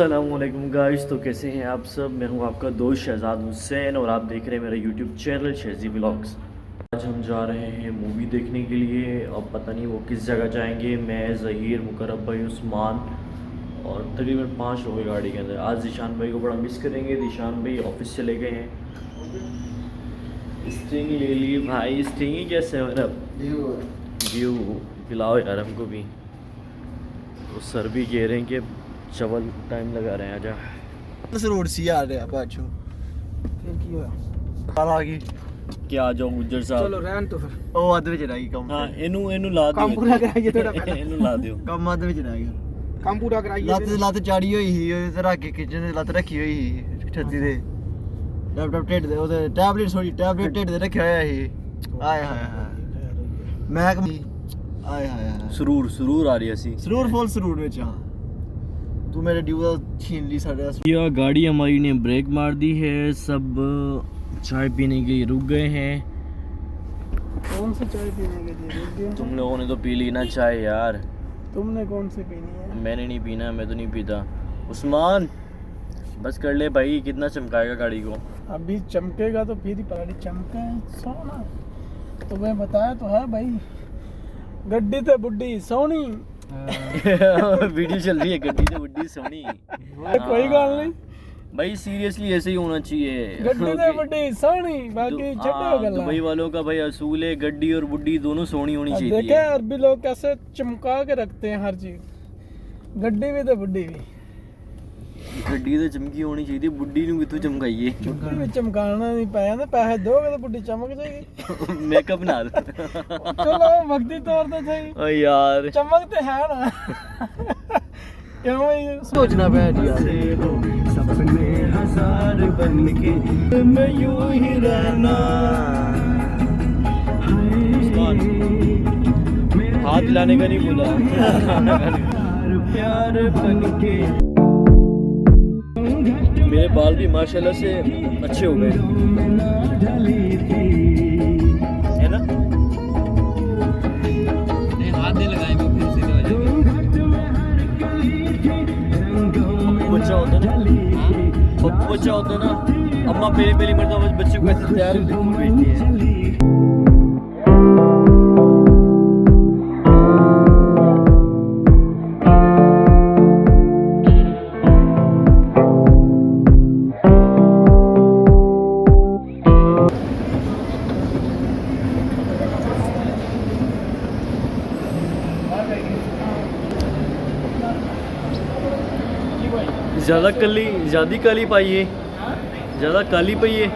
अस्सलामुअलैकुम गाइस। तो कैसे हैं आप सब। मैं हूं आपका दोस्त शहजाद हुसैन और आप देख रहे हैं मेरा यूट्यूब चैनल शहजी व्लॉग्स। आज हम जा रहे हैं मूवी देखने के लिए। अब पता नहीं वो किस जगह जाएंगे। मैं ज़हीर, मुकर्रम भाई, उस्मान और तकरीबन 5 लोग गाड़ी के अंदर। आज ज़ीशान भाई को बड़ा मिस करेंगे। ज़ीशान भाई ऑफिस चले गए हैं। स्टिंग ले ली भाई। स्टिंग कैसे मतलब व्यू पिलाओ यार हमको भी। तो सर भी कह रहे हैं कि चवल टाइम लगा रहे हैं। आजा रोड सी आ रहा पाछो फिर की होया काल आ गई क्या आ जाओ गुज्जर साहब। चलो रहन तो फिर ओ अध विच रह गई काम। हां एनु ला दियो। काम पूरा कराइए थोड़ा पहले एनु ला दियो। काम अध विच रह गया। काम पूरा कराइए। ਲੱਤ ਚਾੜੀ ਹੋਈ ਸੀ ਤੇ ਰੱਖ ਕੇ ਕਿਚਨ ਦੇ ਲੱਤ ਰੱਖੀ ਹੋਈ ਸੀ ਛੱਤੀ ਦੇ ਲੈਪਟਾਪ ਢਿੱਡ ਦੇ ਉਹਦੇ ਟੈਬਲੇਟ ਢਿੱਡ ਦੇ ਰੱਖਿਆ ਹੋਇਆ ਸੀ। ਆਏ ਹਾਏ ਹਾਏ ਮੈਂ ਆਏ ਹਾਏ ਸਰੂਰ ਆ ਰਹੀ ਸੀ। ਸਰੂਰ ਵਿੱਚ ਹਾਂ तू मेरे ड्यू छीन ली साढ़े। यह गाड़ी हमारी ने ब्रेक मार दी है। सब चाय पीने के लिए रुक गए हैं। कौन सी चाय पीने के लिए रुक गए? तुम लोगों ने तो पी ली ना चाय यार। तुमने कौन सी पीनी है? मैंने नहीं पीना, मैं तो नहीं पीता। उस्मान बस कर ले भाई, कितना चमकाएगा गाड़ी को। अभी चमकेगा तो फिर ही पता चमके सोना। तुम्हें बताया तो है भाई, गड्डी ते बुड्ढी सोनी। वीडियो चल रही है गड्डी से बुड्ढी सोनी। कोई गल नहीं भाई, सीरियसली ऐसे ही होना चाहिए। गड्डी ते बुड्ढी सोनी बाकी छड्डो गल्ला। दुबई वालों का भाई असूल है, गड्डी और बुड्ढी दोनों सोनी होनी चाहिए। देखे अरबी लोग कैसे चमका के रखते हैं हर चीज, गड्डी भी ते बुड्ढी भी। गड्डी तो चमकी होनी चाहिए, बुड्ढी ਨੂੰ ਕਿੱਥੋਂ ਚਮਕਾਈਏ। बुड्ढी भी चमकाना नहीं पै जांदे, पैसे दोगे तो बुड्ढी चमक जाएगी। मेकअप ना दो। चलो वक्ती तौर पे सही। ओ यार चमक तो है ना। क्यों भाई सोचना बैठ यार। सपने हजार बनके मैं यूं ही रहना। हाथ हिलाने का नहीं बोला। प्यार बनके। मेरे बाल भी माशाल्लाह से अच्छे हो गए है ना। हाथ नहीं लगाए मैं फिर सीधे हो जाएंगे। बच्चा होता ना, बच्चा होता ना, अम्मा पहली मरतबा बच्चे को ऐसे तैयार भेजती है। ज़्यादा काली पाइए, ज़्यादा काली पाइए।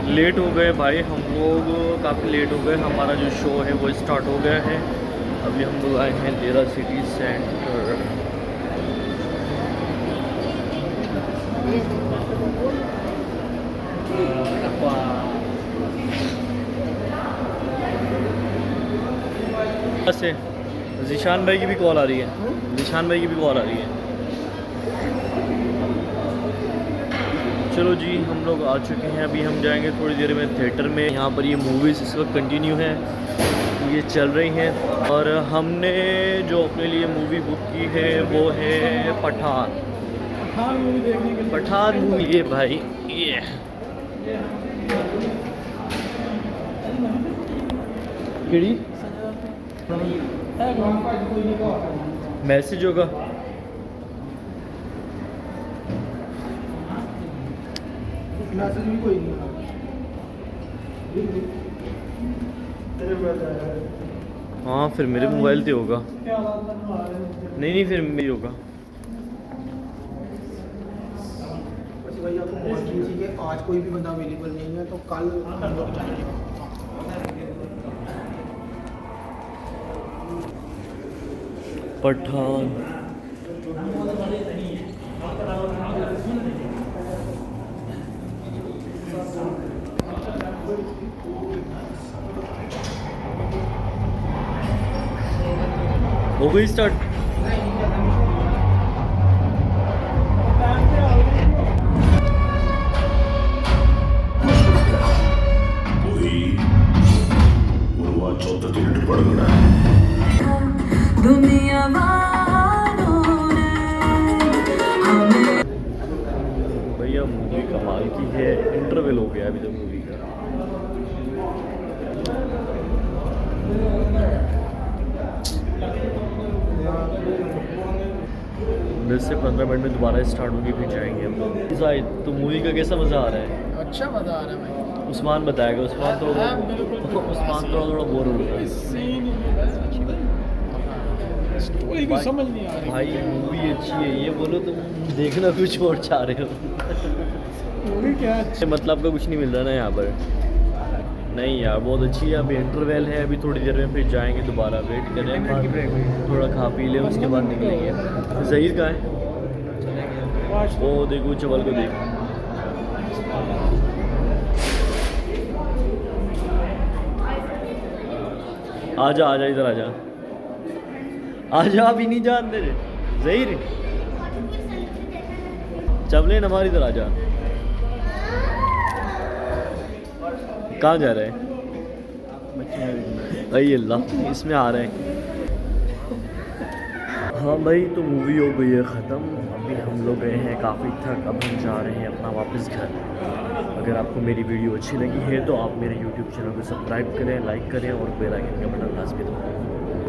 लेट हो गए भाई हम लोग, काफ़ी लेट हो गए। हमारा जो शो है वो स्टार्ट हो गया है। अभी हम लोग आए हैं देरा सिटी सेंटर। से ज़ीशान भाई की भी कॉल आ रही है। ज़ीशान भाई की भी कॉल आ रही है। चलो जी हम लोग आ चुके हैं। अभी हम जाएंगे थोड़ी देर में थिएटर में। यहाँ पर ये मूवीज़ इस वक्त कंटिन्यू हैं, ये चल रही हैं। और हमने जो अपने लिए मूवी बुक की है वो है पठान मूवी देखने के लिए। पठान मूवी ये भाई ये केड़ी मैसेज होगा। मैसेज भी कोई नहीं। हाँ फिर मेरे मोबाइल पे होगा। नहीं फिर मेरी होगा। भैया को कॉल कीजिए कि आज कोई भी बंदा अवेलेबल नहीं है तो कल हम लोग जाएंगे। पठान हो गई स्टार्ट। दुनिया वालों ने मूवी कमाल की है। इंटरवल हो गया अभी तक मूवी का। 10 से 15 मिनट में दोबारा स्टार्ट होगी, फिर जाएंगे हम लोग। जाहिद, तो मूवी का कैसा मज़ा आ रहा है? अच्छा मज़ा आ रहा है भाई। उस्मान बताएगा। उस्मान तो हाँ, बिल्कुल। उस्मान थोड़ा बोर हो रहा है। स्टोरी को समझ नहीं आ रही भाई मूवी अच्छी है, ये बोलो तुम देखना कुछ और चाह रहे हो। मूवी क्या अच्छी। मतलब का कुछ नहीं मिल रहा ना यहाँ पर। नहीं यार बहुत अच्छी है। अभी इंटरवल है, अभी थोड़ी देर में फिर जाएंगे दोबारा। वेट करें, थोड़ा खा पी ले, उसके बाद निकलेंगे। ज़हीर कहाँ है? वो देखो चवल को देख। आजा आजा इधर आजा। आजा अभी नहीं जान दे रहे। ज़हीर चवले हमारी इधर आजा। कहाँ जा रहे हैं? भाई अल्लाह इसमें आ रहे हैं। हाँ भाई, तो मूवी हो गई है ख़त्म। अभी हम लोग गए हैं काफ़ी थक, अब हम जा रहे हैं अपना वापस घर। अगर आपको मेरी वीडियो अच्छी लगी है तो आप मेरे YouTube चैनल को सब्सक्राइब करें, लाइक करें और बेल आइकन का बटन लाजमी दबाएं।